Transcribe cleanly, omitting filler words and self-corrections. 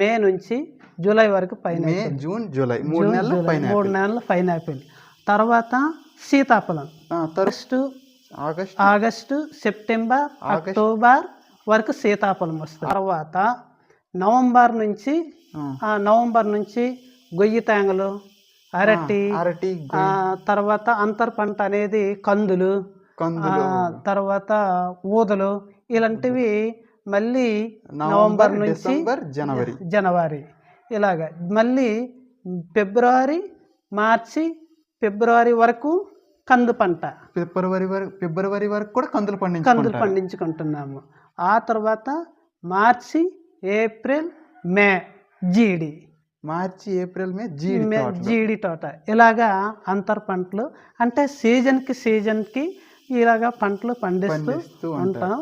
మే నుంచి జూలై వరకు మే, pineapple. June, July 3 నెలలు జూలై పైనాపిల్. 3 నెలలు పైనాపిల్. తర్వాత సీతాఫలం ఆగస్టు, సెప్టెంబర్, అక్టోబర్ వరకు సీతాఫలం వస్తుంది. తర్వాత నవంబర్ నుంచి గొయ్యి తేంగలు, అరటి, తర్వాత అంతర్ పంట అనేది కందులు, తర్వాత ఊదలు, ఇలాంటివి మళ్ళీ నవంబర్ నుంచి జనవరి ఇలాగ. మళ్ళీ ఫిబ్రవరి వరకు కందు పంట, ఫిబ్రవరి వరకు కూడా కందులు పండించుకుంటున్నాము. ఆ తర్వాత మార్చి, ఏప్రిల్, మే జీడి తోట. ఇలాగా అంతర్ పంటలు అంటే సీజన్కి ఇలాగా పంటలు పండిస్తూ ఉంటాం.